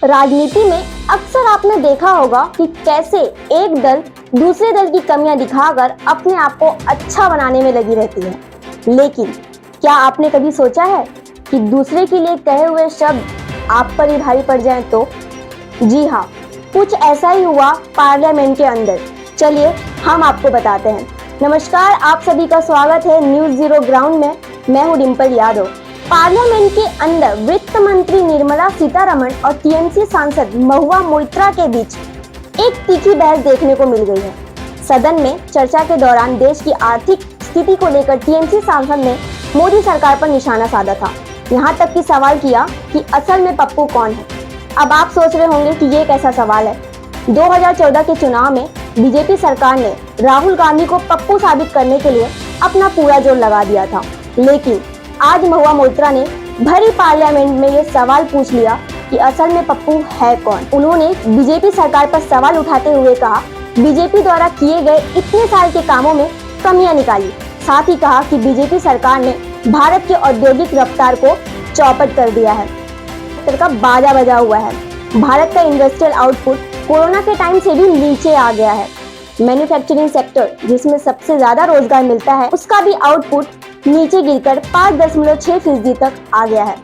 राजनीति में अक्सर आपने देखा होगा कि कैसे एक दल दूसरे दल की कमियां दिखाकर अपने आप को अच्छा बनाने में लगी रहती है। लेकिन क्या आपने कभी सोचा है कि दूसरे के लिए कहे हुए शब्द आप पर ही भारी पड़ जाएं तो? जी हाँ, कुछ ऐसा ही हुआ पार्लियामेंट के अंदर। चलिए हम आपको बताते हैं। नमस्कार, आप सभी का स्वागत है न्यूज़ जीरो ग्राउंड में। मैं हूँ डिम्पल यादव। पार्लियामेंट के अंदर वित्त मंत्री निर्मला सीतारमण और टीएमसी सांसद महुआ मोइत्रा के बीच एक तीखी बहस देखने को मिल गई है। सदन में चर्चा के दौरान देश की आर्थिक स्थिति को लेकर टीएमसी सांसद ने मोदी सरकार पर निशाना साधा था। यहाँ तक कि सवाल किया कि असल में पप्पू कौन है। अब आप सोच रहे होंगे कि ये कैसा सवाल है। 2014 के चुनाव में बीजेपी सरकार ने राहुल गांधी को पप्पू साबित करने के लिए अपना पूरा जोर लगा दिया था। लेकिन आज महुआ मोइत्रा ने भरी पार्लियामेंट में ये सवाल पूछ लिया कि असल में पप्पू है कौन। उन्होंने बीजेपी सरकार पर सवाल उठाते हुए कहा, बीजेपी द्वारा किए गए इतने साल के कामों में कमियां निकाली। साथ ही कहा कि बीजेपी सरकार ने भारत के औद्योगिक रफ्तार को चौपट कर दिया है, का बाजा बजा हुआ है। भारत का इंडस्ट्रियल आउटपुट कोरोना के टाइम से भी नीचे आ गया है। मैन्युफैक्चरिंग सेक्टर, जिसमें सबसे ज्यादा रोजगार मिलता है, उसका भी आउटपुट नीचे गिरकर 5.6% तक आ गया है।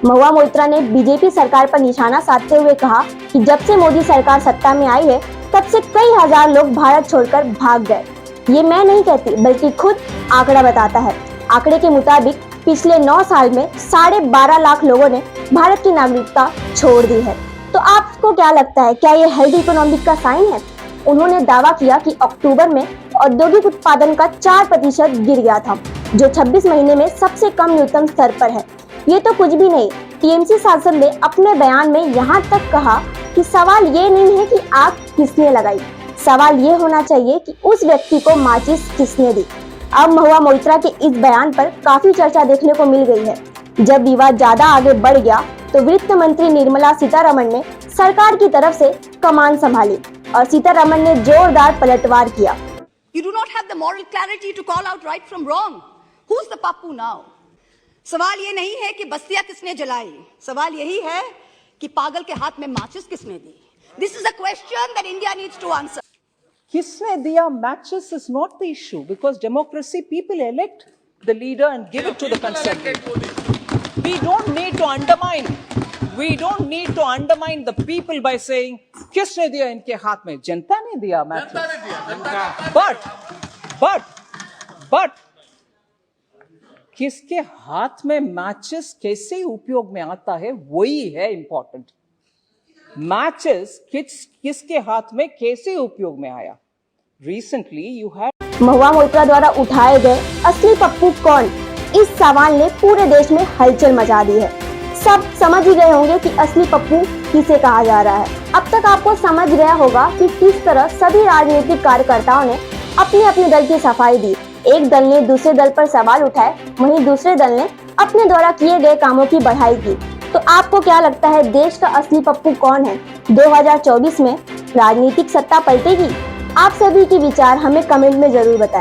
महुआ मोइत्रा ने बीजेपी सरकार पर निशाना साधते हुए कहा कि जब से मोदी सरकार सत्ता में आई है तब से कई हजार लोग भारत छोड़कर भाग गए। ये मैं नहीं कहती, बल्कि खुद आंकड़ा बताता है। आंकड़े के मुताबिक पिछले 9 साल में 12.5 लाख लोगों ने भारत की नागरिकता छोड़ दी है। तो आपको क्या लगता है, क्या ये हेल्थ इकोनॉमिक का साइन है? उन्होंने दावा किया कि अक्टूबर में औद्योगिक उत्पादन का 4% गिर गया था, जो 26 महीने में सबसे कम न्यूनतम स्तर पर है। ये तो कुछ भी नहीं। टीएमसी सांसद ने अपने बयान में यहाँ तक कहा कि सवाल ये नहीं है कि आग किसने लगाई, सवाल ये होना चाहिए कि उस व्यक्ति को माचिस किसने दी। अब महुआ मोइत्रा के इस बयान पर काफी चर्चा देखने को मिल गई है। जब विवाद ज्यादा आगे बढ़ गया तो वित्त मंत्री निर्मला सीतारमण ने सरकार की तरफ से कमान संभाली और सीतारमण ने जोरदार पलटवार किया। You do not have the moral clarity to call out right from wrong. Who's the pappu now? सवाल ये नहीं है कि बस्तियां किसने जलाई, सवाल यही है कि पागल के हाथ में माचिस किसने दी। This is a question that India needs to answer. किसने दिया matches is not the issue, because democracy, people elect the leader and give it to the conservative. We don't need to undermine the people by saying किसने दिया इनके हाथ में, जनता ने दिया matches. But किसके हाथ में मैचेस कैसे उपयोग में आता है वही है इंपॉर्टेंट। मैचेस किसके हाथ में कैसे उपयोग में आया। Recently you had Mahua Moitra द्वारा उठाए गए असली पप्पू कौन, इस सवाल ने पूरे देश में हलचल मचा दी है। सब समझ ही गए होंगे कि असली पप्पू किसे कहा जा रहा है। अब तक आपको समझ गया होगा कि किस तरह सभी राजनीतिक कार्यकर्ताओं ने अपने अपने दल की सफाई दी। एक दल ने दूसरे दल पर सवाल उठाए, वहीं दूसरे दल ने अपने द्वारा किए गए कामों की बड़ाई की। तो आपको क्या लगता है, देश का असली पप्पू कौन है? 2024 में राजनीतिक सत्ता पलटेगी? आप सभी के विचार हमें कमेंट में जरूर बताएं।